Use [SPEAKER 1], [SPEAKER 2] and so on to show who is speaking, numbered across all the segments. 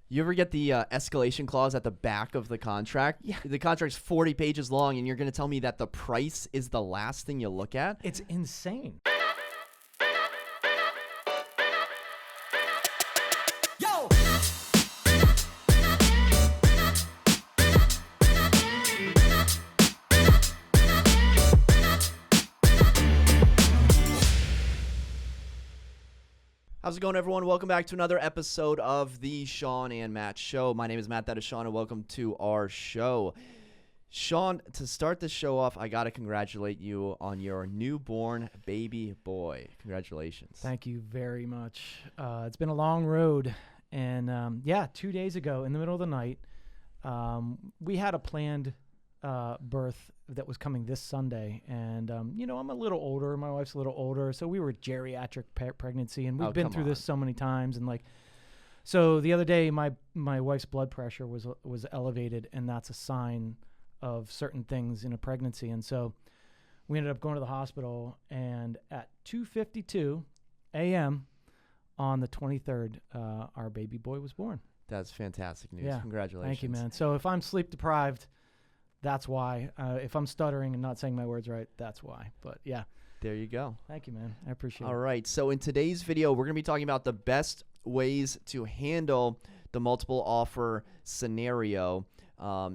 [SPEAKER 1] You ever get the escalation clause at the back of the contract?
[SPEAKER 2] Yeah.
[SPEAKER 1] The contract's 40 pages long, and you're going to tell me that the price is the last thing you look at?
[SPEAKER 2] It's insane.
[SPEAKER 3] Yo!
[SPEAKER 1] How's it going, everyone? Welcome back to another episode of the Shawn and Matt Show. My name is Matt, that is Shawn, and welcome to our show. Shawn, to start the show off, I got to congratulate you on your newborn baby boy. Congratulations.
[SPEAKER 2] Thank you very much. It's been a long road. And 2 days ago, in the middle of the night, we had a planned birth that was coming this Sunday. And, I'm a little older. My wife's a little older. So we were geriatric pregnancy. And we've been through this so many times. And so the other day, my wife's blood pressure was elevated. And that's a sign of certain things in a pregnancy. And so we ended up going to the hospital. And at 2:52 a.m. on the 23rd, our baby boy was born.
[SPEAKER 1] That's fantastic news.
[SPEAKER 2] Yeah.
[SPEAKER 1] Congratulations.
[SPEAKER 2] Thank you, man. So if I'm sleep deprived, that's why. If I'm stuttering and not saying my words right, that's why. But yeah.
[SPEAKER 1] There you go.
[SPEAKER 2] Thank you, man. I appreciate it.
[SPEAKER 1] All right. So in today's video, we're going to be talking about the best ways to handle the multiple offer scenario.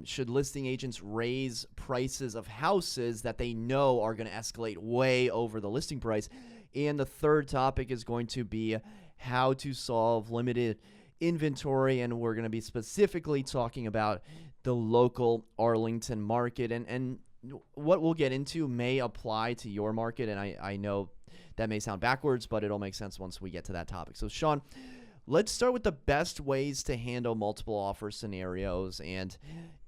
[SPEAKER 1] Should listing agents raise prices of houses that they know are going to escalate way over the listing price? And the third topic is going to be how to solve limited inventory, and we're going to be specifically talking about the local Arlington market, and what we'll get into may apply to your market, and I know that may sound backwards, but it'll make sense once we get to that topic. So Shawn, let's start with the best ways to handle multiple offer scenarios. And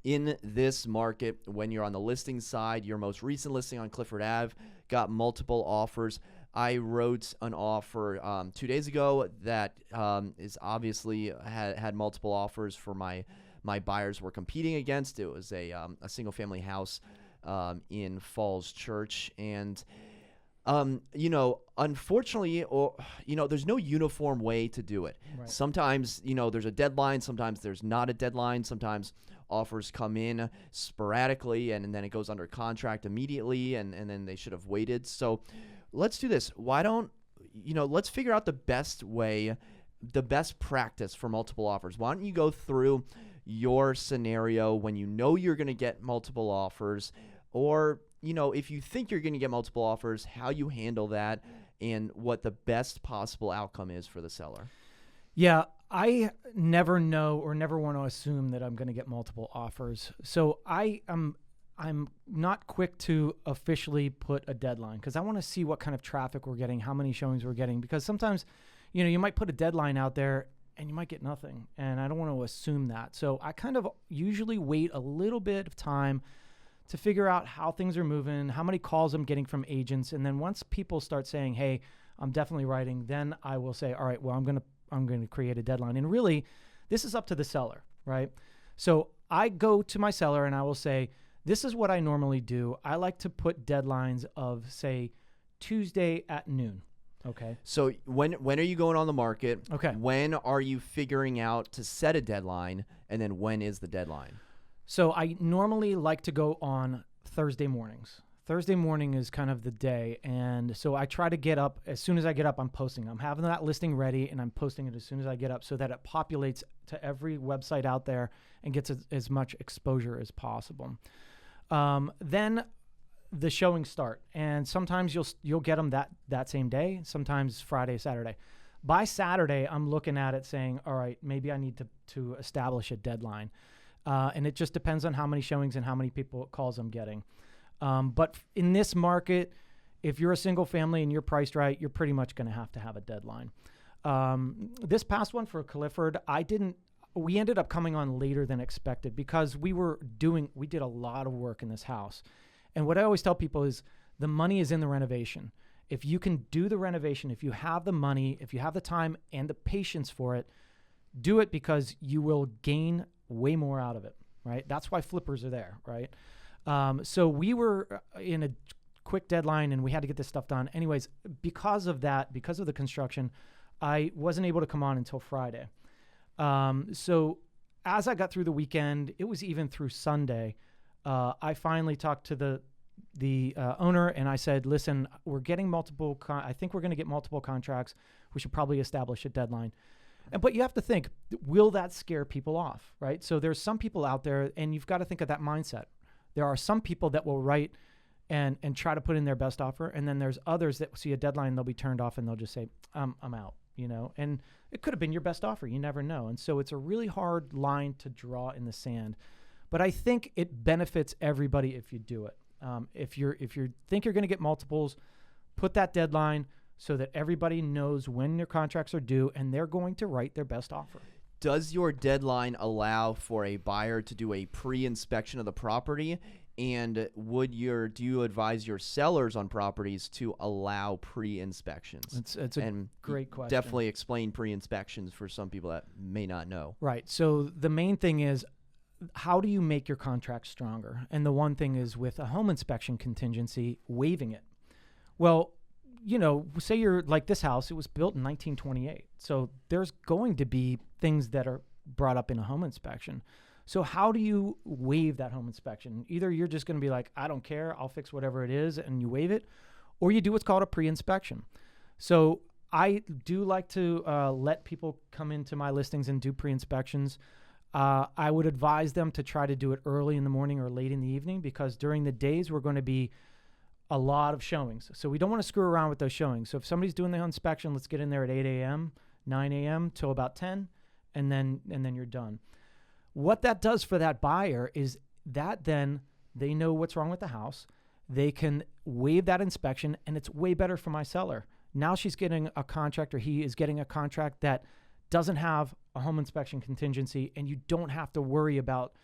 [SPEAKER 1] in this market, when you're on the listing side, your most recent listing on Clifford Ave got multiple offers. I wrote an offer 2 days ago that is obviously had multiple offers for my buyers were competing against. It was a single family house in Falls Church, and unfortunately, there's no uniform way to do it.
[SPEAKER 2] Right.
[SPEAKER 1] Sometimes, there's a deadline. Sometimes there's not a deadline. Sometimes offers come in sporadically, and then it goes under contract immediately, and then they should have waited. So let's do this. Why don't, let's figure out the best way, the best practice for multiple offers. Why don't you go through your scenario when you know you're going to get multiple offers, or if you think you're going to get multiple offers, how you handle that and what the best possible outcome is for the seller.
[SPEAKER 2] Yeah, I never know or never want to assume that I'm going to get multiple offers. So I'm not quick to officially put a deadline because I want to see what kind of traffic we're getting, how many showings we're getting, because sometimes, you might put a deadline out there and you might get nothing, and I don't want to assume that. So I kind of usually wait a little bit of time to figure out how things are moving, how many calls I'm getting from agents, and then once people start saying, "Hey, I'm definitely writing," then I will say, "All right, well, I'm going to create a deadline." And really, this is up to the seller, right? So I go to my seller and I will say, "This is what I normally do. I like to put deadlines of, say, Tuesday at noon." Okay.
[SPEAKER 1] So when are you going on the market?
[SPEAKER 2] Okay.
[SPEAKER 1] When are you figuring out to set a deadline, and then when is the deadline?
[SPEAKER 2] So I normally like to go on Thursday mornings. Thursday morning is kind of the day, and so I try to get up. As soon as I get up, I'm posting. I'm having that listing ready, and I'm posting it as soon as I get up so that it populates to every website out there and gets as much exposure as possible. Then the showings start, and sometimes you'll get them that same day, sometimes Friday, Saturday. By Saturday, I'm looking at it saying, all right, maybe I need to establish a deadline. And it just depends on how many showings and how many calls I'm getting. But in this market, if you're a single family and you're priced right, you're pretty much going to have a deadline. This past one for Clifford, we ended up coming on later than expected because we did a lot of work in this house. And what I always tell people is the money is in the renovation. If you can do the renovation, if you have the money, if you have the time and the patience for it, do it because you will gain way more out of it, right? That's why flippers are there, right? So we were in a quick deadline and we had to get this stuff done. Anyways, because of that, because of the construction, I wasn't able to come on until Friday. So as I got through the weekend, it was even through Sunday, I finally talked to the owner, and I said, listen, we're getting multiple, I think we're going to get multiple contracts. We should probably establish a deadline. But you have to think, will that scare people off, right? So there's some people out there, and you've got to think of that mindset. There are some people that will write and try to put in their best offer, and then there's others that see a deadline, they'll be turned off, and they'll just say, I'm out, And it could have been your best offer. You never know. And so it's a really hard line to draw in the sand. But I think it benefits everybody if you do it. If you think you're going to get multiples, put that deadline so that everybody knows when their contracts are due and they're going to write their best offer.
[SPEAKER 1] Does your deadline allow for a buyer to do a pre-inspection of the property? And do you advise your sellers on properties to allow pre-inspections?
[SPEAKER 2] It's a great question.
[SPEAKER 1] Definitely explain pre-inspections for some people that may not know.
[SPEAKER 2] Right. So the main thing is, how do you make your contract stronger? And the one thing is with a home inspection contingency, waiving it. Well, say you're like this house, it was built in 1928. So there's going to be things that are brought up in a home inspection. So how do you waive that home inspection? Either you're just going to be like, I don't care, I'll fix whatever it is, and you waive it, or you do what's called a pre-inspection. So I do like to let people come into my listings and do pre-inspections. I would advise them to try to do it early in the morning or late in the evening, because during the days we're going to be a lot of showings. So we don't want to screw around with those showings. So if somebody's doing the inspection, let's get in there at 8 a.m., 9 a.m. till about 10, and then you're done. What that does for that buyer is that then they know what's wrong with the house. They can waive that inspection, and it's way better for my seller. Now she's getting a contract, or he is getting a contract that doesn't have a home inspection contingency, and you don't have to worry about,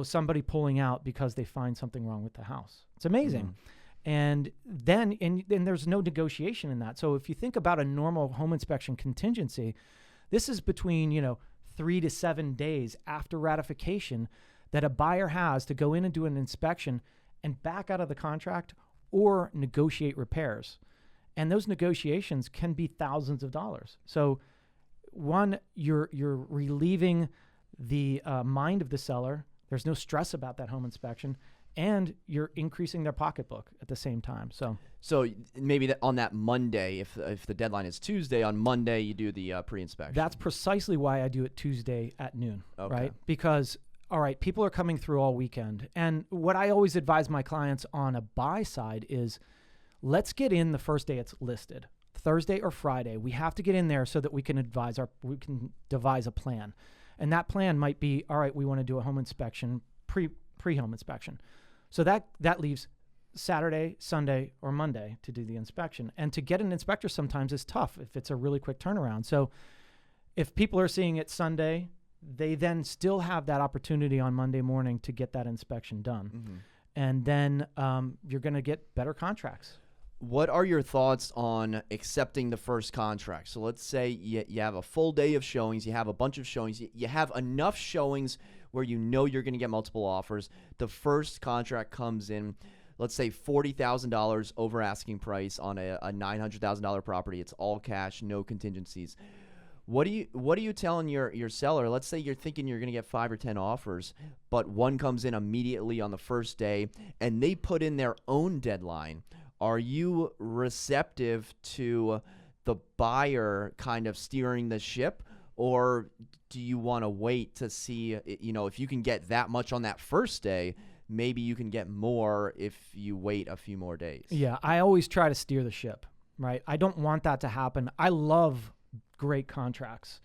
[SPEAKER 2] somebody pulling out because they find something wrong with the house. It's amazing. Mm-hmm. And then there's no negotiation in that. So if you think about a normal home inspection contingency, this is between, 3 to 7 days after ratification that a buyer has to go in and do an inspection and back out of the contract or negotiate repairs. And those negotiations can be thousands of dollars. So one, you're relieving the mind of the seller. There's no stress about that home inspection, and you're increasing their pocketbook at the same time. So
[SPEAKER 1] maybe on that Monday, if the deadline is Tuesday, on Monday you do the pre-inspection.
[SPEAKER 2] That's precisely why I do it Tuesday at noon,
[SPEAKER 1] okay.
[SPEAKER 2] Right? Because, all right, people are coming through all weekend. And what I always advise my clients on a buy side is, let's get in the first day it's listed, Thursday or Friday. We have to get in there so that we can devise a plan. And that plan might be, all right, we want to do a home inspection, pre-home inspection. So that leaves Saturday, Sunday, or Monday to do the inspection. And to get an inspector sometimes is tough if it's a really quick turnaround. So if people are seeing it Sunday, they then still have that opportunity on Monday morning to get that inspection done. Mm-hmm. And then you're going to get better contracts.
[SPEAKER 1] What are your thoughts on accepting the first contract? So let's say you have a full day of showings, you have a bunch of showings, you have enough showings where you're going to get multiple offers. The first contract comes in, let's say $40,000 over asking price on a $900,000 property. It's all cash, no contingencies. What are you telling your seller? Let's say you're thinking you're going to get 5 or 10 offers, but one comes in immediately on the first day, and they put in their own deadline. Are you receptive to the buyer kind of steering the ship, or do you want to wait to see, if you can get that much on that first day, maybe you can get more if you wait a few more days?
[SPEAKER 2] Yeah, I always try to steer the ship, right? I don't want that to happen. I love great contracts.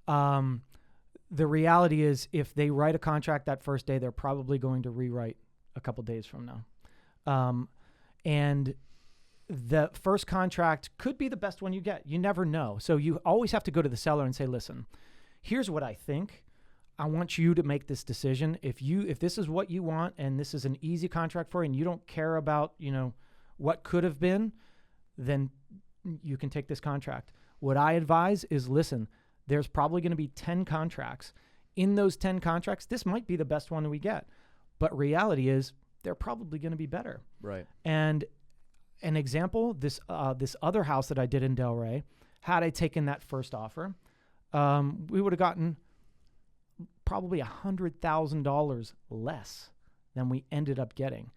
[SPEAKER 2] The reality is, if they write a contract that first day, they're probably going to rewrite a couple days from now. And the first contract could be the best one you get. You never know. So you always have to go to the seller and say, listen, here's what I think. I want you to make this decision. If this is what you want and this is an easy contract for you and you don't care about, what could have been, then you can take this contract. What I advise is, listen, there's probably going to be 10 contracts. In those 10 contracts, this might be the best one that we get. But reality is, they're probably going to be better.
[SPEAKER 1] Right.
[SPEAKER 2] And an example, this other house that I did in Delray, had I taken that first offer, we would have gotten probably $100,000 less than we ended up getting.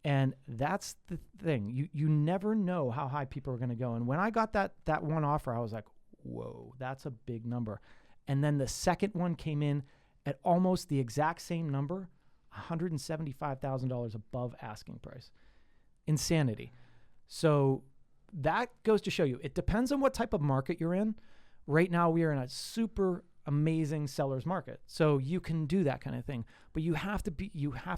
[SPEAKER 2] And that's the thing. You never know how high people are going to go. And when I got that one offer, I was like, whoa, that's a big number. And then the second one came in at almost the exact same number, $175,000 above asking price. Insanity. So that goes to show you, it depends on what type of market you're in. Right now, we are in a super amazing seller's market. So you can do that kind of thing. But you have to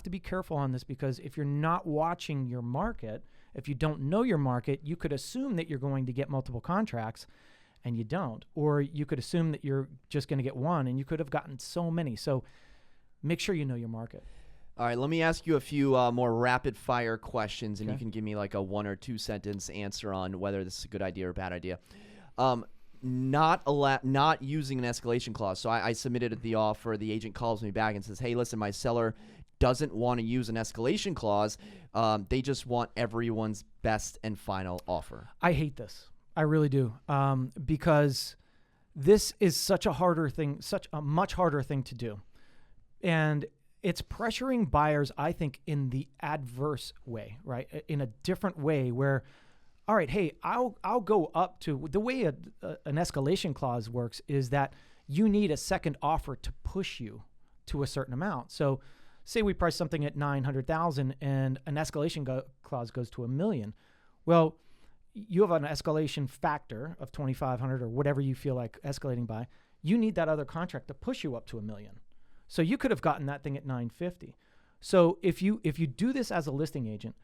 [SPEAKER 2] be careful on this, because if you're not watching your market, if you don't know your market, you could assume that you're going to get multiple contracts and you don't. Or you could assume that you're just going to get one and you could have gotten so many. So make sure you know your market.
[SPEAKER 1] All right, let me ask you a few more rapid fire questions, and you can give me like a 1 or 2 sentence answer on whether this is a good idea or bad idea. Not using an escalation clause. So I submitted the offer. The agent calls me back and says, hey, listen, my seller doesn't want to use an escalation clause. They just want everyone's best and final offer.
[SPEAKER 2] I hate this. I really do. Because this is such a much harder thing to do. And it's pressuring buyers, I think, in the adverse way, right? In a different way where, all right, hey, I'll go up to, the way an escalation clause works is that you need a second offer to push you to a certain amount. So say we price something at $900,000 and an escalation clause goes to $1 million. Well, you have an escalation factor of 2,500 or whatever you feel like escalating by. You need that other contract to push you up to $1 million. So you could have gotten that thing at $950. So if you do this as a listing agent,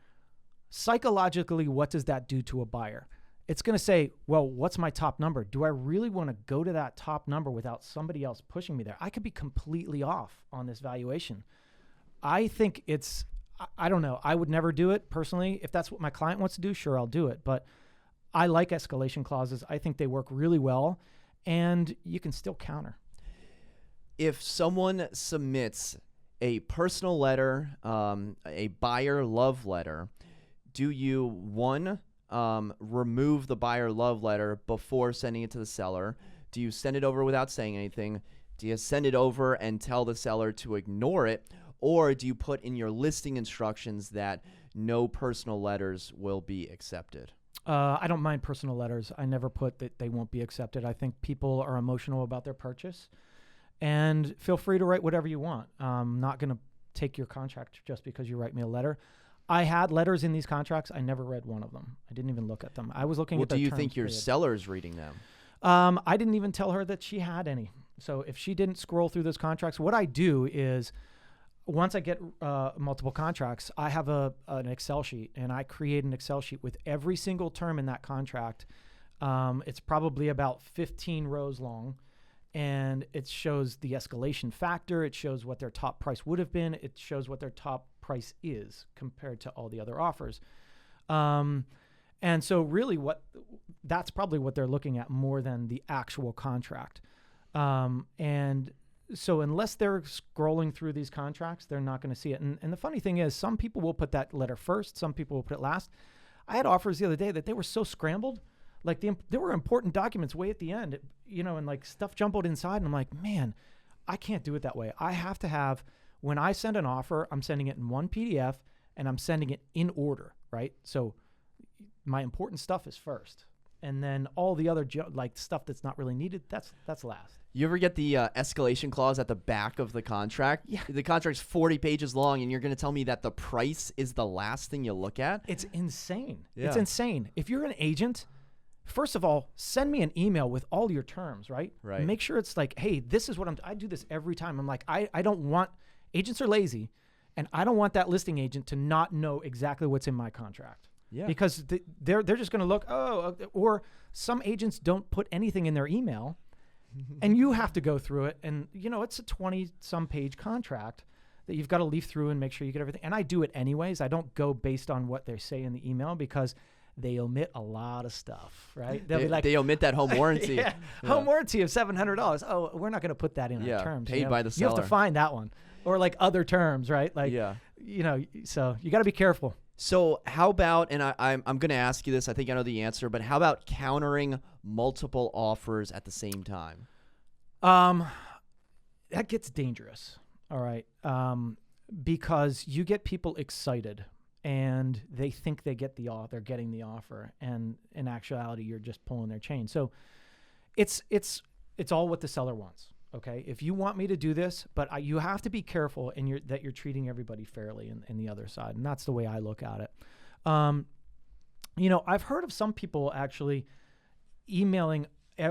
[SPEAKER 2] psychologically, what does that do to a buyer? It's going to say, well, what's my top number? Do I really want to go to that top number without somebody else pushing me there? I could be completely off on this valuation. I think I don't know. I would never do it personally. If that's what my client wants to do, sure, I'll do it. But I like escalation clauses. I think they work really well, and you can still counter.
[SPEAKER 1] If someone submits a personal letter, a buyer love letter, do you, one, remove the buyer love letter before sending it to the seller? Do you send it over without saying anything? Do you send it over and tell the seller to ignore it? Or do you put in your listing instructions that no personal letters will be accepted?
[SPEAKER 2] I don't mind personal letters. I never put that they won't be accepted. I think people are emotional about their purchase. And feel free to write whatever you want. I'm not going to take your contract just because you write me a letter. I had letters in these contracts. I never read one of them. I didn't even look at them. I was looking at the terms.
[SPEAKER 1] Do you think your seller's reading them?
[SPEAKER 2] I didn't even tell her that she had any. So if she didn't scroll through those contracts, what I do is once I get multiple contracts, I have an Excel sheet, and I create an Excel sheet with every single term in that contract. It's probably about 15 rows long. And it shows the escalation factor. It shows what their top price would have been. It shows what their top price is compared to all the other offers. And so really that's probably what they're looking at more than the actual contract. And so unless they're scrolling through these contracts, they're not going to see it. And the funny thing is, some people will put that letter first. Some people will put it last. I had offers the other day that they were so scrambled. Like there were important documents way at the end, and like stuff jumbled inside. And I'm like, man, I can't do it that way. I have to have, when I send an offer, I'm sending it in one PDF and I'm sending it in order, right? So my important stuff is first. And then all the other like stuff that's not really needed, that's last.
[SPEAKER 1] You ever get the escalation clause at the back of the contract?
[SPEAKER 2] Yeah.
[SPEAKER 1] The contract's 40 pages long, and you're going to tell me that the price is the last thing you look at?
[SPEAKER 2] It's insane.
[SPEAKER 1] Yeah.
[SPEAKER 2] It's insane. If you're an agent, first of all, send me an email with all your terms, right?
[SPEAKER 1] Right.
[SPEAKER 2] Make sure it's like, hey, this is what I do this every time. I'm like, I don't want, agents are lazy, and I don't want that listing agent to not know exactly what's in my contract.
[SPEAKER 1] Yeah.
[SPEAKER 2] Because they're just going to look, or some agents don't put anything in their email, and you have to go through it. And, it's a 20-some page contract that you've got to leaf through and make sure you get everything. And I do it anyways. I don't go based on what they say in the email because they omit a lot of stuff, right? They'll be like,
[SPEAKER 1] they omit that home warranty.
[SPEAKER 2] Yeah. Home warranty of $700. Oh, we're not going to put that in our terms.
[SPEAKER 1] Paid by the
[SPEAKER 2] You have
[SPEAKER 1] seller.
[SPEAKER 2] to find that one. Or like other terms, right? Like, so you got to be careful.
[SPEAKER 1] So how about, and I'm going to ask you this, I think I know the answer, but how about countering multiple offers at the same time?
[SPEAKER 2] That gets dangerous. All right. Because you get people excited and they think they're getting the offer, and in actuality, you're just pulling their chain. So it's all what the seller wants. Okay. If you want me to do this, but you have to be careful that you're treating everybody fairly in the other side. And that's the way I look at it. I've heard of some people actually emailing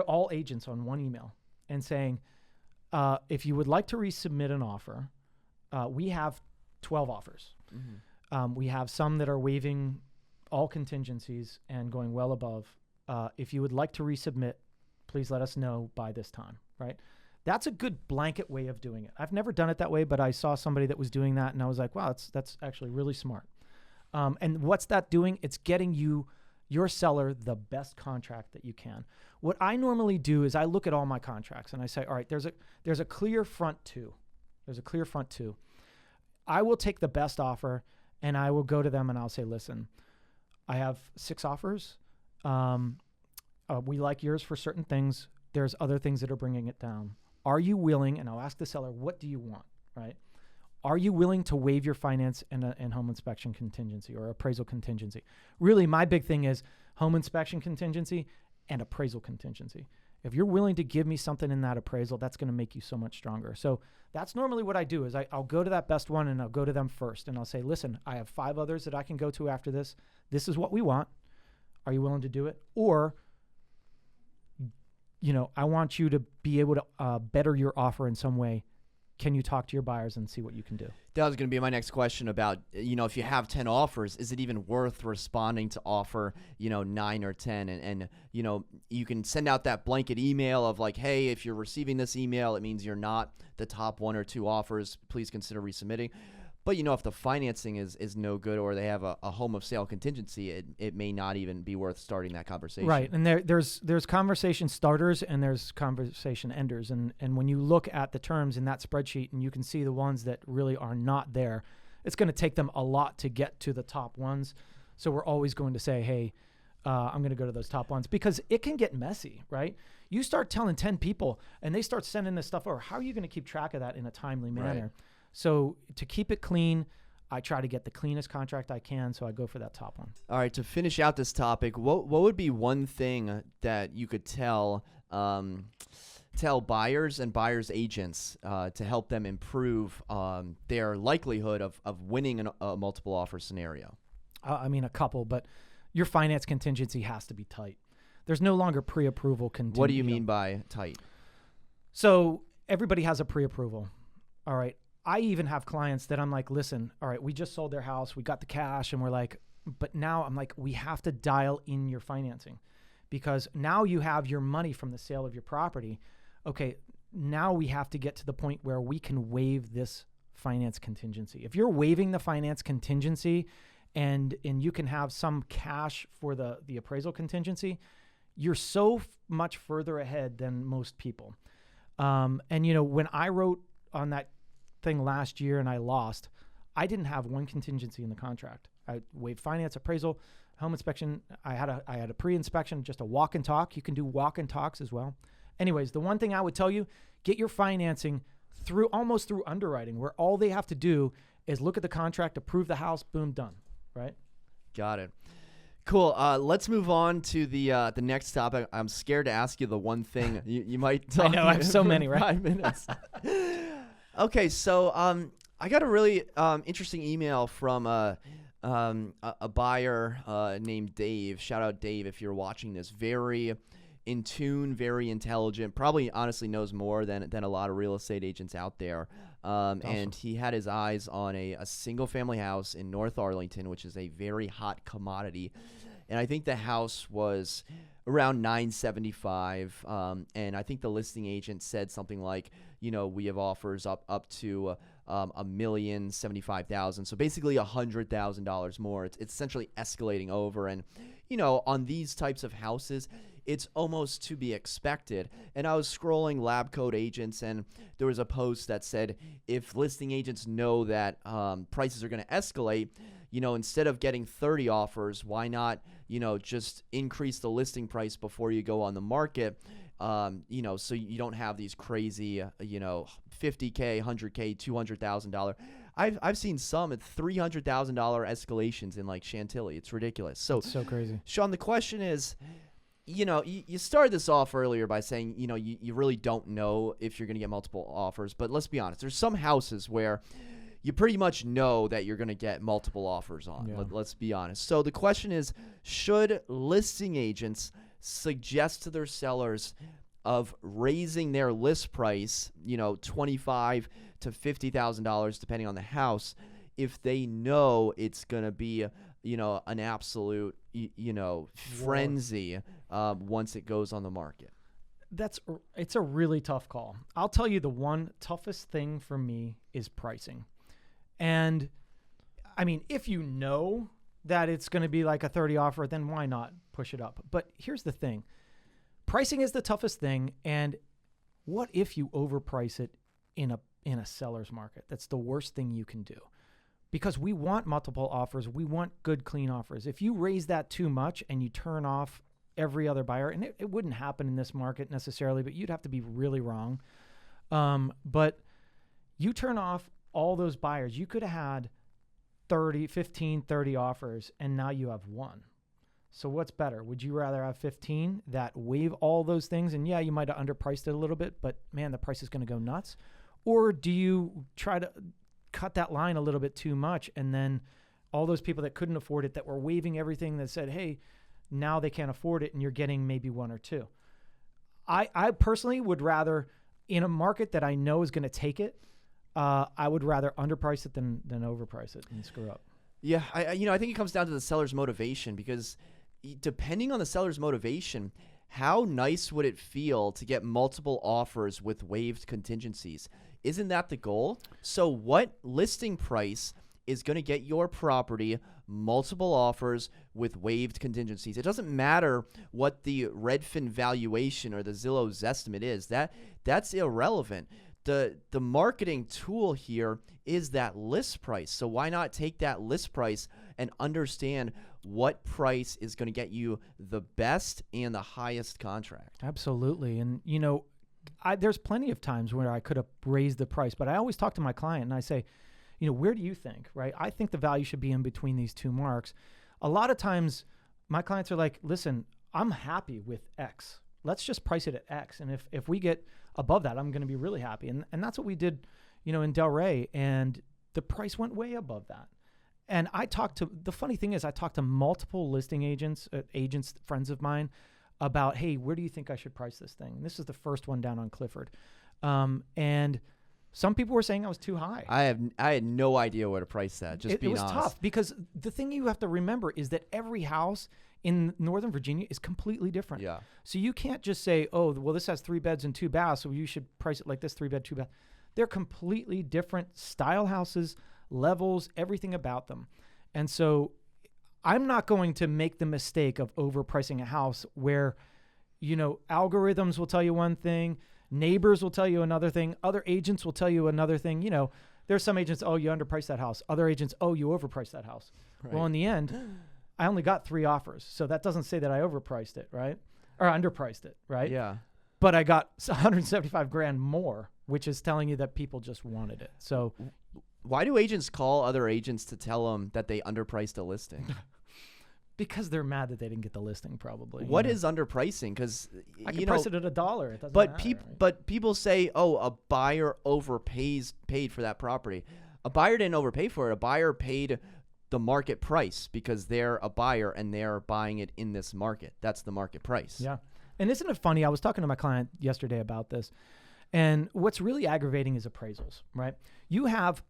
[SPEAKER 2] all agents on one email and saying, if you would like to resubmit an offer, we have 12 offers. Mm-hmm. We have some that are waiving all contingencies and going well above. If you would like to resubmit, please let us know by this time, right? That's a good blanket way of doing it. I've never done it that way, but I saw somebody that was doing that, and I was like, wow, that's actually really smart. And what's that doing? It's getting your seller the best contract that you can. What I normally do is I look at all my contracts and I say, all right, there's a clear front two. There's a clear front two. I will take the best offer and I will go to them and I'll say, listen, I have 6 offers. We like yours for certain things. There's other things that are bringing it down. Are you willing? And I'll ask the seller, what do you want, right? Are you willing to waive your finance and home inspection contingency or appraisal contingency? Really, my big thing is home inspection contingency and appraisal contingency. If you're willing to give me something in that appraisal, that's going to make you so much stronger. So that's normally what I do is I'll go to that best one and I'll go to them first. And I'll say, listen, I have 5 others that I can go to after this. This is what we want. Are you willing to do it? Or, I want you to be able to better your offer in some way. Can you talk to your buyers and see what you can do?
[SPEAKER 1] That was going to be my next question about, if you have 10 offers, is it even worth responding to offer, 9 or 10? And you can send out that blanket email of like, hey, if you're receiving this email, it means you're not the top 1 or 2 offers. Please consider resubmitting. But, if the financing is no good or they have a home of sale contingency, it may not even be worth starting that conversation.
[SPEAKER 2] Right. And there's conversation starters and there's conversation enders. And when you look at the terms in that spreadsheet and you can see the ones that really are not there, it's going to take them a lot to get to the top ones. So we're always going to say, hey, I'm going to go to those top ones because it can get messy, right? You start telling 10 people and they start sending this stuff over. How are you going to keep track of that in a timely manner? Right. So to keep it clean, I try to get the cleanest contract I can, so I go for that top one.
[SPEAKER 1] All right, to finish out this topic, what would be one thing that you could tell buyers and buyers agents to help them improve their likelihood of winning a multiple offer scenario?
[SPEAKER 2] A couple, but your finance contingency has to be tight. There's no longer pre-approval contingency.
[SPEAKER 1] What do you mean by tight?
[SPEAKER 2] So everybody has a pre-approval. All right. I even have clients that I'm like, listen, all right, we just sold their house. We got the cash and we're like, but now I'm like, we have to dial in your financing because now you have your money from the sale of your property. Okay, now we have to get to the point where we can waive this finance contingency. If you're waiving the finance contingency and you can have some cash for the appraisal contingency, you're so much further ahead than most people. When I wrote on that thing last year and I lost, I didn't have one contingency in the contract. I waived finance, appraisal, home inspection. I had a pre-inspection, just a walk and talk. You can do walk and talks as well. Anyways, the one thing I would tell you, get your financing almost through underwriting, where all they have to do is look at the contract, approve the house, boom, done. Right?
[SPEAKER 1] Got it. Cool. Let's move on to the next topic. I'm scared to ask you the one thing you might talk.
[SPEAKER 2] I know I have so many, right?
[SPEAKER 1] 5 minutes. Okay, so I got a really interesting email from a buyer named Dave. Shout out Dave if you're watching this. Very in tune, very intelligent. Probably honestly knows more than a lot of real estate agents out there. Awesome. And he had his eyes on a single family house in North Arlington, which is a very hot commodity. And I think the house was around $975, and I think the listing agent said something like, we have offers up to $1,075,000, so basically $100,000 more. It's essentially escalating over, and on these types of houses, it's almost to be expected. And I was scrolling Lab Coat Agents, and there was a post that said, if listing agents know that prices are going to escalate, instead of getting 30 offers, why not, just increase the listing price before you go on the market? So you don't have these crazy, $50K, $100K, $200,000. I've seen some at $300,000 escalations in like Chantilly. It's ridiculous. So
[SPEAKER 2] It's so crazy.
[SPEAKER 1] Shawn, the question is, you started this off earlier by saying, you really don't know if you're going to get multiple offers. But let's be honest. There's some houses where you pretty much know that you're going to get multiple offers on.
[SPEAKER 2] Yeah.
[SPEAKER 1] Let's be honest. So the question is, should listing agents suggest to their sellers of raising their list price, $25,000 to $50,000, depending on the house, if they know it's going to be, an absolute, frenzy once it goes on the market?
[SPEAKER 2] It's a really tough call. I'll tell you, the one toughest thing for me is pricing. And I mean, if you know that it's going to be like a 30 offer, then why not push it up? But here's the thing. Pricing is the toughest thing. And what if you overprice it in a seller's market? That's the worst thing you can do, because we want multiple offers. We want good, clean offers. If you raise that too much and you turn off every other buyer, and it wouldn't happen in this market necessarily, but you'd have to be really wrong. But you turn off all those buyers. You could have had 30 offers, and now you have one. So what's better? Would you rather have 15 that waive all those things? And yeah, you might have underpriced it a little bit, but man, the price is going to go nuts. Or do you try to cut that line a little bit too much, and then all those people that couldn't afford it, that were waiving everything, that said, hey, now they can't afford it, and you're getting maybe one or two? I personally would rather, in a market that I know is going to take it, I would rather underprice it than overprice it and screw up.
[SPEAKER 1] Yeah, I think it comes down to the seller's motivation, because depending on the seller's motivation, how nice would it feel to get multiple offers with waived contingencies? Isn't that the goal? So what listing price is going to get your property multiple offers with waived contingencies? It doesn't matter what the Redfin valuation or the Zillow's estimate is. That's irrelevant. The marketing tool here is that list price. So why not take that list price and understand what price is going to get you the best and the highest contract?
[SPEAKER 2] Absolutely. And, there's plenty of times where I could have raised the price, but I always talk to my client and I say, where do you think, right? I think the value should be in between these two marks. A lot of times my clients are like, listen, I'm happy with X. Let's just price it at X. And if we get above that, I'm going to be really happy. And that's what we did, in Delray, and the price went way above that. And the funny thing is, I talked to multiple listing agents, friends of mine, about, hey, where do you think I should price this thing? And this is the first one down on Clifford. And some people were saying I was too high.
[SPEAKER 1] I had no idea where to price that. It
[SPEAKER 2] was tough, because the thing you have to remember is that every house in Northern Virginia is completely different.
[SPEAKER 1] Yeah.
[SPEAKER 2] So you can't just say, oh, well, this has 3 beds and 2 baths, so you should price it like this, 3 bed, 2 bath. They're completely different style houses, levels, everything about them. And so I'm not going to make the mistake of overpricing a house where, algorithms will tell you one thing, neighbors will tell you another thing, other agents will tell you another thing. There's some agents, oh, you underpriced that house. Other agents, oh, you overpriced that house. Right. Well, in the end, I only got 3 offers. So that doesn't say that I overpriced it, right? Or underpriced it, right?
[SPEAKER 1] Yeah.
[SPEAKER 2] But I got $175,000 more, which is telling you that people just wanted it. So
[SPEAKER 1] why do agents call other agents to tell them that they underpriced a listing?
[SPEAKER 2] Because they're mad that they didn't get the listing, probably.
[SPEAKER 1] What is underpricing? Because
[SPEAKER 2] I can price it at $1. It doesn't
[SPEAKER 1] but
[SPEAKER 2] matter, right?
[SPEAKER 1] But people say, oh, a buyer paid for that property. A buyer didn't overpay for it. A buyer paid the market price because they're a buyer and they're buying it in this market. That's the market price.
[SPEAKER 2] Yeah. And isn't it funny? I was talking to my client yesterday about this, and what's really aggravating is appraisals, right? You have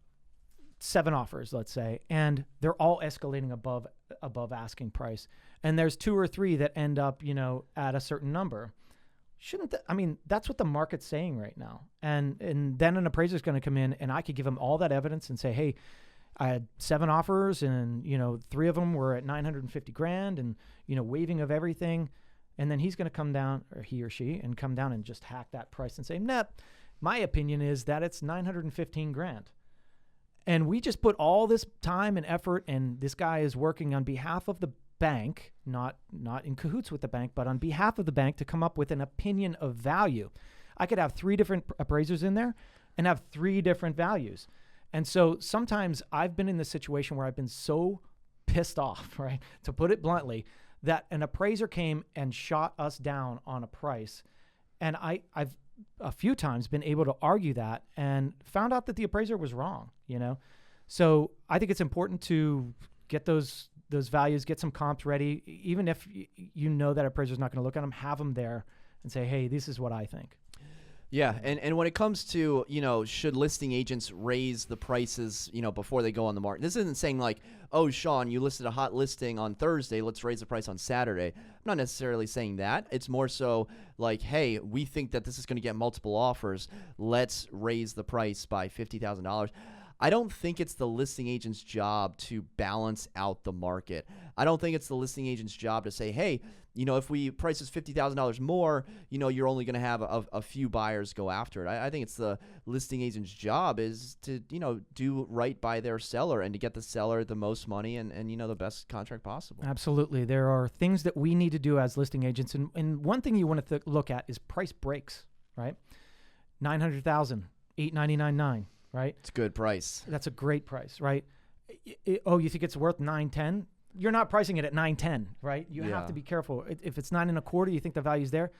[SPEAKER 2] 7 offers, let's say, and they're all escalating above asking price. And there's 2 or 3 that end up, at a certain number. That's what the market's saying right now. And then an appraiser's going to come in, and I could give him all that evidence and say, hey, I had 7 offers, and 3 of them were at $950,000, and waiving of everything. And then he's going to come down, or he or she, and come down and just hack that price and say, nah, my opinion is that it's $915,000. And we just put all this time and effort, and this guy is working on behalf of bank, not in cahoots with the bank, but on behalf of the bank to come up with an opinion of value. I could have 3 different appraisers in there and have 3 different values. And so sometimes I've been in the situation where I've been so pissed off, right, to put it bluntly, that an appraiser came and shot us down on a price. And I've a few times been able to argue that and found out that the appraiser was wrong, you know? So I think it's important to get those values, get some comps ready. Even if you know that appraiser's not going to look at them, have them there and say, hey, this is what I think.
[SPEAKER 1] Yeah, and when it comes to, should listing agents raise the prices, before they go on the market? This isn't saying like, oh, Shawn, you listed a hot listing on Thursday, let's raise the price on Saturday. I'm not necessarily saying that. It's more so like, hey, we think that this is going to get multiple offers. Let's raise the price by $50,000. I don't think it's the listing agent's job to balance out the market. I don't think it's the listing agent's job to say, hey, if we price this $50,000 more, you're only going to have a few buyers go after it. I think it's the listing agent's job is to, do right by their seller and to get the seller the most money and the best contract possible.
[SPEAKER 2] Absolutely. There are things that we need to do as listing agents. And one thing you want to look at is price breaks, right? $900,000, $899,900. Right?
[SPEAKER 1] It's a good price.
[SPEAKER 2] That's a great price, right? You think it's worth $910? You're not pricing it at $910, right? You have to be careful. If it's $925, you think the value's there.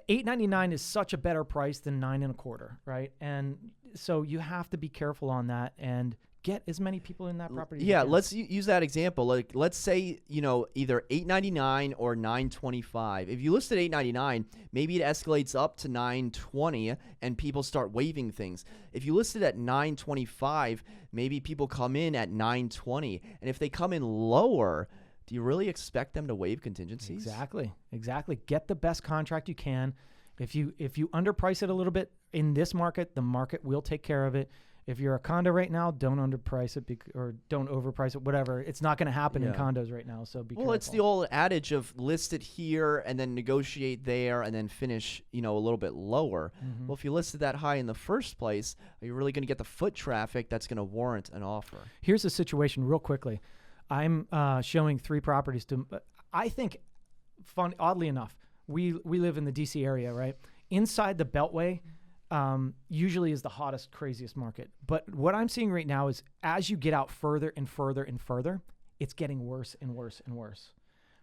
[SPEAKER 2] $899 is such a better price than $925, right? And so you have to be careful on that and get as many people in that property.
[SPEAKER 1] Yeah, let's use that example. Like, let's say either $899 or $925. If you list at $899, maybe it escalates up to $920, and people start waiving things. If you list it at $925, maybe people come in at $920, and if they come in lower, do you really expect them to waive contingencies?
[SPEAKER 2] Exactly. Get the best contract you can. If you underprice it a little bit in this market, the market will take care of it. If you're a condo right now, don't underprice it or don't overprice it, whatever. It's not going to happen in condos right now, so be careful.
[SPEAKER 1] Well, it's the old adage of list it here and then negotiate there and then finish, a little bit lower. Mm-hmm. Well, if you listed that high in the first place, are you really going to get the foot traffic that's going to warrant an offer?
[SPEAKER 2] Here's the situation real quickly. I'm showing 3 properties to. I think, oddly enough, we live in the D.C. area, right? Inside the Beltway, usually is the hottest, craziest market. But what I'm seeing right now is as you get out further and further and further, it's getting worse and worse and worse.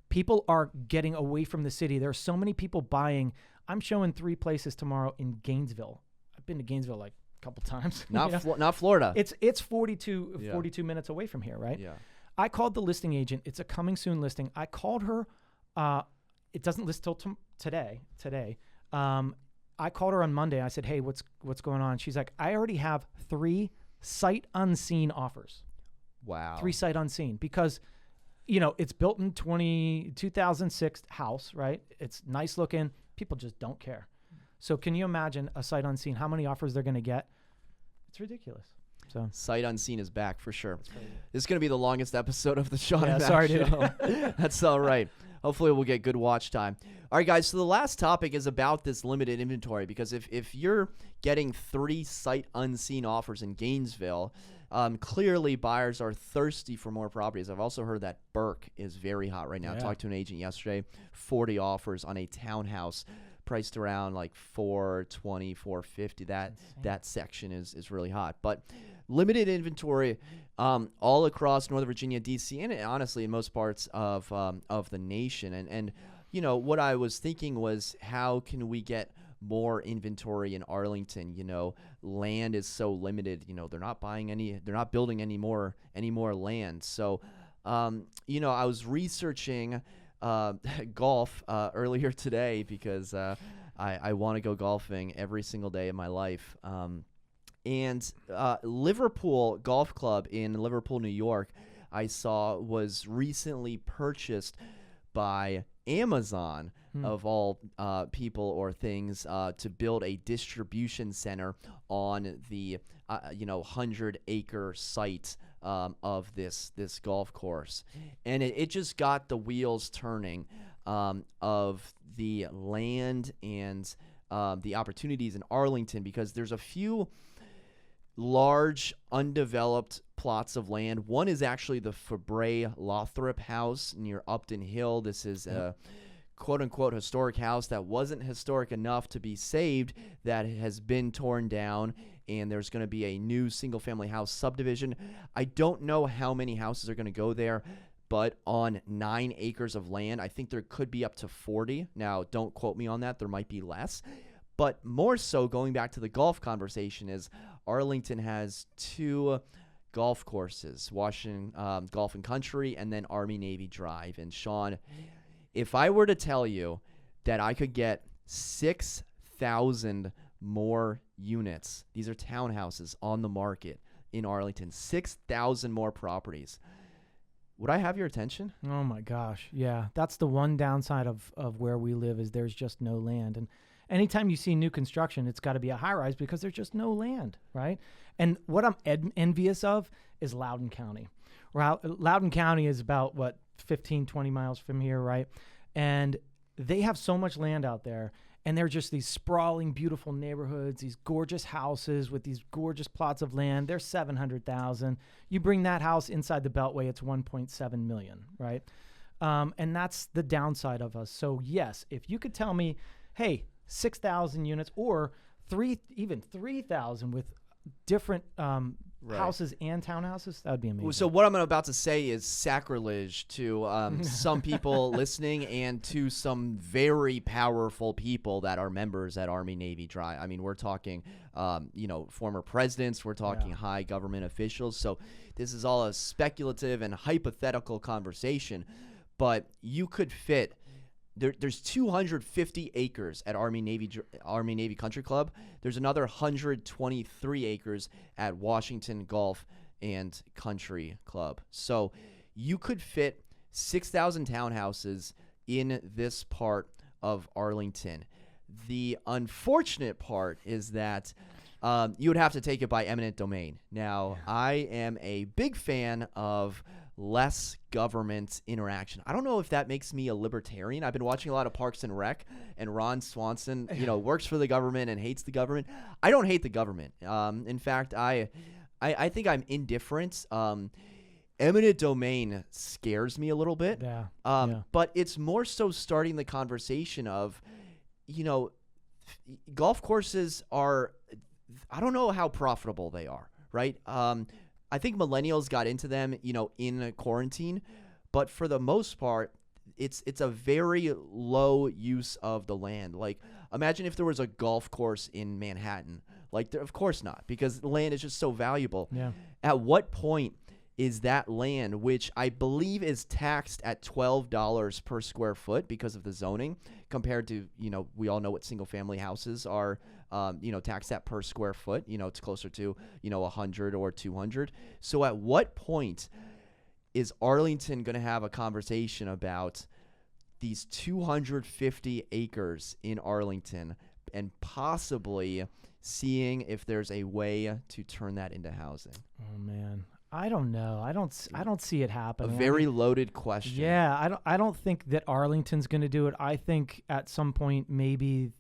[SPEAKER 2] People are getting away from the city. There are so many people buying. I'm showing 3 places tomorrow in Gainesville. I've been to Gainesville like a couple times.
[SPEAKER 1] Not Florida.
[SPEAKER 2] It's 42 minutes away from here, right?
[SPEAKER 1] Yeah.
[SPEAKER 2] I called the listing agent. It's a coming soon listing. I called her. It doesn't list till today. I called her on Monday. I said, hey, what's going on? She's like, I already have 3 sight unseen offers.
[SPEAKER 1] Wow.
[SPEAKER 2] 3 sight unseen because, it's built in 2006 house, right? It's nice looking. People just don't care. So can you imagine a sight unseen, how many offers they're going to get? It's ridiculous. So
[SPEAKER 1] sight unseen is back for sure. This is going to be the longest episode of the Shawn and Matt
[SPEAKER 2] sorry,
[SPEAKER 1] Show.
[SPEAKER 2] Dude.
[SPEAKER 1] That's all right. Hopefully we'll get good watch time. All right, guys, so the last topic is about this limited inventory because if you're getting 3 sight unseen offers in Gainesville, clearly buyers are thirsty for more properties. I've also heard that Burke is very hot right now. I talked to an agent yesterday, 40 offers on a townhouse priced around like $420, $450. That section is really hot. But limited inventory all across Northern Virginia, D.C., and honestly in most parts of the nation. And what I was thinking was, how can we get more inventory in Arlington? Land is so limited. They're not building any more land. So, I was researching golf earlier today because I want to go golfing every single day of my life. And Liverpool Golf Club in Liverpool, New York, I saw was recently purchased by Amazon, of all people or things, to build a distribution center on the 100-acre site of this golf course. And it just got the wheels turning of the land and the opportunities in Arlington, because there's a few large undeveloped plots of land. One is actually the Febrey-Lothrop house near Upton Hill. This is a quote-unquote historic house that wasn't historic enough to be saved, that has been torn down, and there's going to be a new single-family house subdivision. I don't know how many houses are going to go there, but on 9 acres of land, I think there could be up to 40. Now, don't quote me on that. There might be less. But more so, going back to the golf conversation, is Arlington has 2 golf courses, Washington Golf and Country, and then Army-Navy Drive. And Shawn, if I were to tell you that I could get 6,000 more units, these are townhouses on the market in Arlington, 6,000 more properties, would I have your attention?
[SPEAKER 2] Oh my gosh. Yeah. That's the one downside of where we live, is there's just no land. And anytime you see new construction, it's got to be a high rise because there's just no land, right? And what I'm envious of is Loudoun County. Loudoun County is about, 15, 20 miles from here, right? And they have so much land out there, and they're just these sprawling, beautiful neighborhoods, these gorgeous houses with these gorgeous plots of land. They're $700,000. You bring that house inside the Beltway, it's $1.7 million, right? And that's the downside of us. So yes, if you could tell me, hey, 6,000 units or even 3,000 with different houses and townhouses, that would be amazing.
[SPEAKER 1] So what I'm about to say is sacrilege to some people listening, and to some very powerful people that are members at Army-Navy Drive. I mean, we're talking, former presidents. We're talking high government officials. So this is all a speculative and hypothetical conversation. But you could fit. There's 250 acres at Army-Navy Country Club. There's another 123 acres at Washington Golf and Country Club. So you could fit 6,000 townhouses in this part of Arlington. The unfortunate part is that you would have to take it by eminent domain. Now, I am a big fan of less government interaction. I don't know if that makes me a libertarian. I've been watching a lot of Parks and Rec, and Ron Swanson, works for the government and hates the government. I don't hate the government. In fact, I think I'm indifferent. Eminent domain scares me a little bit. But it's more so starting the conversation of, golf courses are, I don't know how profitable they are, right? I think millennials got into them, in quarantine, but for the most part, it's a very low use of the land. Like, imagine if there was a golf course in Manhattan. Like, of course not, because the land is just so valuable.
[SPEAKER 2] Yeah.
[SPEAKER 1] At what point is that land, which I believe is taxed at $12 per square foot because of the zoning, compared to, we all know what single family houses are, taxed at per square foot, it's closer to, 100 or 200. So at what point is Arlington going to have a conversation about these 250 acres in Arlington and possibly seeing if there's a way to turn that into housing?
[SPEAKER 2] Oh man, I don't know. I don't see it happening.
[SPEAKER 1] A very loaded question.
[SPEAKER 2] Yeah, I don't think that Arlington's going to do it. I think at some point maybe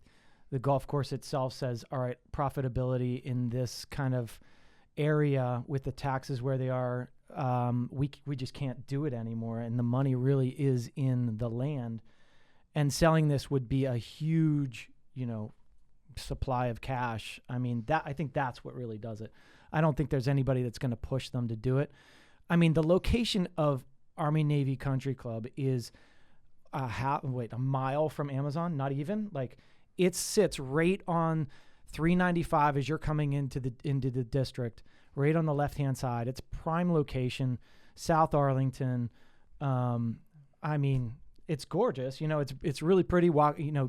[SPEAKER 2] the golf course itself says, all right, profitability in this kind of area with the taxes where they are, we just can't do it anymore, and the money really is in the land, and selling this would be a huge, supply of cash. I mean, I think that's what really does it. I don't think there's anybody that's going to push them to do it. I mean, the location of Army-Navy Country Club is a mile from Amazon, not even. Like, it sits right on 395 as you're coming into the district, right on the left-hand side. It's prime location, South Arlington. I mean, it's gorgeous. It's really pretty.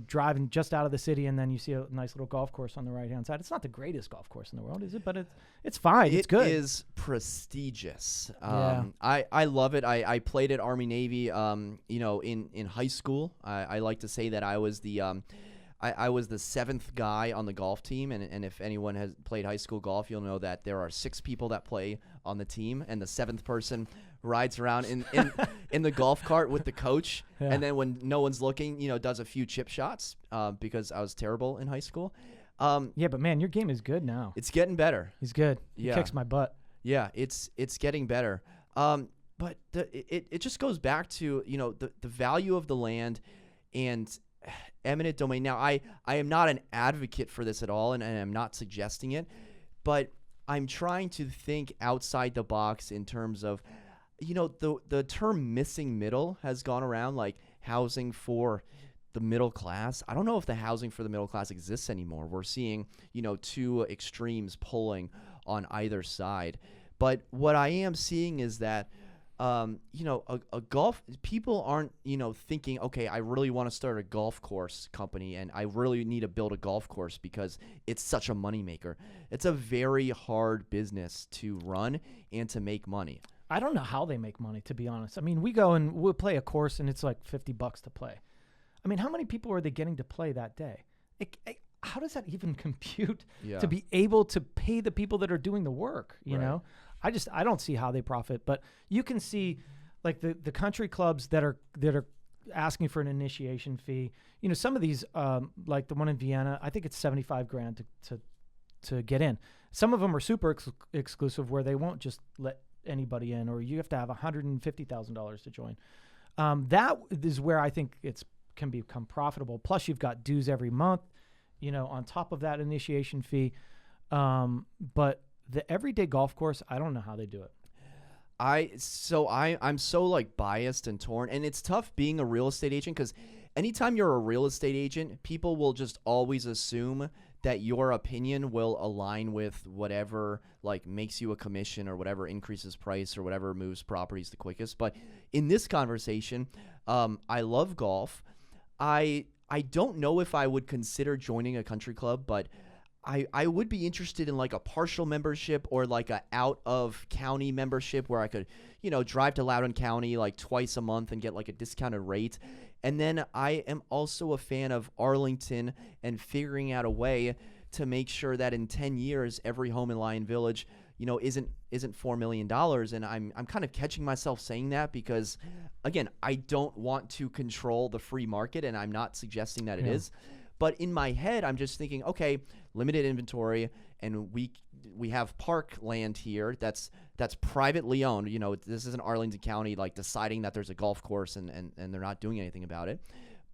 [SPEAKER 2] Driving just out of the city, and then you see a nice little golf course on the right-hand side. It's not the greatest golf course in the world, is it? But it's fine. It's good.
[SPEAKER 1] It is prestigious. I love it. I played at Army-Navy, in high school. I like to say that I was the I was the 7th guy on the golf team, and if anyone has played high school golf, you'll know that there are 6 people that play on the team, and the 7th person rides around in the golf cart with the coach, and then when no one's looking, does a few chip shots because I was terrible in high school.
[SPEAKER 2] But man, your game is good now.
[SPEAKER 1] It's getting better.
[SPEAKER 2] He's good.
[SPEAKER 1] Yeah.
[SPEAKER 2] He kicks my butt.
[SPEAKER 1] Yeah, it's getting better. But it just goes back to, the value of the land and eminent domain. Now, I am not an advocate for this at all, and I'm not suggesting it, but I'm trying to think outside the box in terms of, the term missing middle has gone around, like housing for the middle class. I don't know if the housing for the middle class exists anymore. We're seeing, two extremes pulling on either side. But what I am seeing is that, a golf, people aren't, thinking, okay, I really want to start a golf course company and I really need to build a golf course because it's such a moneymaker. It's a very hard business to run and to make money.
[SPEAKER 2] I don't know how they make money, to be honest. I mean, we go and we'll play a course and it's like $50 to play. I mean, how many people are they getting to play that day? How does that even compute to be able to pay the people that are doing the work, you know? I don't see how they profit, but you can see like the country clubs that are asking for an initiation fee. Some of these, like the one in Vienna, I think it's $75,000 to get in. Some of them are super exclusive where they won't just let anybody in, or you have to have $150,000 to join. That is where I think can become profitable. Plus you've got dues every month, on top of that initiation fee. But the everyday golf course, I don't know how they do it.
[SPEAKER 1] I'm so like biased and torn, and it's tough being a real estate agent because anytime you're a real estate agent, people will just always assume that your opinion will align with whatever like makes you a commission or whatever increases price or whatever moves properties the quickest. But in this conversation, I love golf. I don't know if I would consider joining a country club, but I would be interested in like a partial membership or like a out of county membership where I could, drive to Loudoun County like twice a month and get like a discounted rate. And then I am also a fan of Arlington and figuring out a way to make sure that in 10 years, every home in Lion Village, isn't $4 million. And I'm kind of catching myself saying that because, again, I don't want to control the free market, and I'm not suggesting that it is. But in my head, I'm just thinking, okay, limited inventory, and we have park land here that's privately owned. This isn't Arlington County like deciding that there's a golf course and they're not doing anything about it.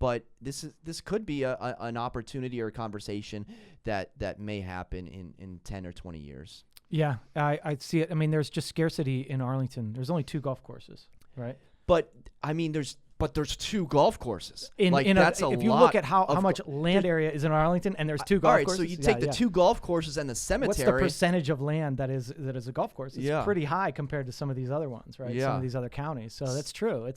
[SPEAKER 1] But this could be an opportunity or a conversation that may happen in 10 or 20 years. Yeah,
[SPEAKER 2] I see it. I mean, there's just scarcity in Arlington. There's only 2 golf courses, right?
[SPEAKER 1] But I mean, there's 2 golf courses.
[SPEAKER 2] That's a lot. If you look at how much land area is in Arlington, and there's 2 golf courses.
[SPEAKER 1] All right, so you take the 2 golf courses and the cemetery.
[SPEAKER 2] What's the percentage of land that is a golf course? It's pretty high compared to some of these other ones, right? Some of these other counties. So that's true.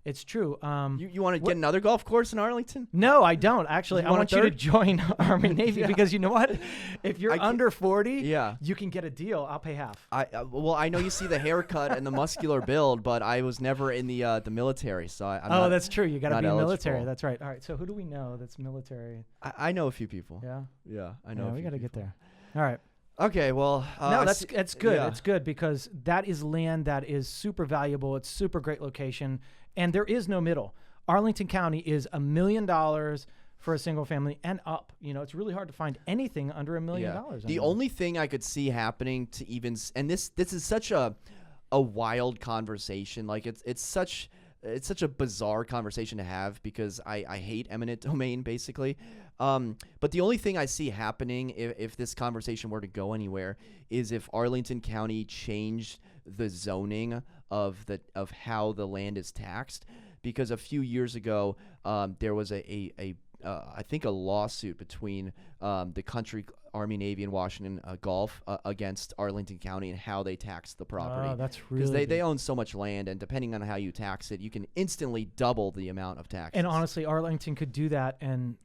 [SPEAKER 2] It's true.
[SPEAKER 1] You want to get another golf course in Arlington?
[SPEAKER 2] No, I don't. Actually, I want you to join Army Navy because you know what? If you're under 40, you can get a deal. I'll pay half.
[SPEAKER 1] I know you see the haircut and the muscular build, but I was never in the military, so I'm not.
[SPEAKER 2] That's true. You got to be military. That's right. All right. So who do we know that's military?
[SPEAKER 1] I know a few people.
[SPEAKER 2] Yeah,
[SPEAKER 1] I know.
[SPEAKER 2] We got to get there. All right.
[SPEAKER 1] Okay, well,
[SPEAKER 2] no, that's good. Yeah. It's good because that is land that is super valuable. It's super great location, and there is no middle. Arlington County is $1 million for a single family and up. It's really hard to find anything under $1 million.
[SPEAKER 1] The only thing I could see happening to even, and this is such a wild conversation. Like it's such a bizarre conversation to have because I hate eminent domain basically. But the only thing I see happening if this conversation were to go anywhere is if Arlington County changed the zoning of how the land is taxed, because a few years ago there was I think a lawsuit between the country Army, Navy, and Washington Golf against Arlington County and how they tax the property.
[SPEAKER 2] Oh, that's really
[SPEAKER 1] because they own so much land, and depending on how you tax it, you can instantly double the amount of taxes.
[SPEAKER 2] And honestly, Arlington could do that, and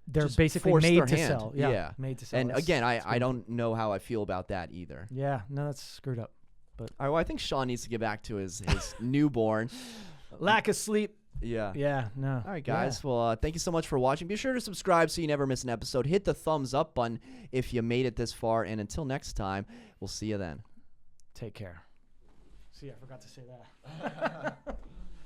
[SPEAKER 2] they're
[SPEAKER 1] just
[SPEAKER 2] basically made to sell. Yeah, made to sell.
[SPEAKER 1] And again, I don't know how I feel about that either.
[SPEAKER 2] Yeah, no, that's screwed up. But
[SPEAKER 1] all right, well, I think Shawn needs to get back to his newborn.
[SPEAKER 2] Lack of sleep.
[SPEAKER 1] Yeah,
[SPEAKER 2] no.
[SPEAKER 1] All right, guys. Yeah. Well, thank you so much for watching. Be sure to subscribe so you never miss an episode. Hit the thumbs up button if you made it this far. And until next time, we'll see you then.
[SPEAKER 2] Take care. See, I forgot to say that.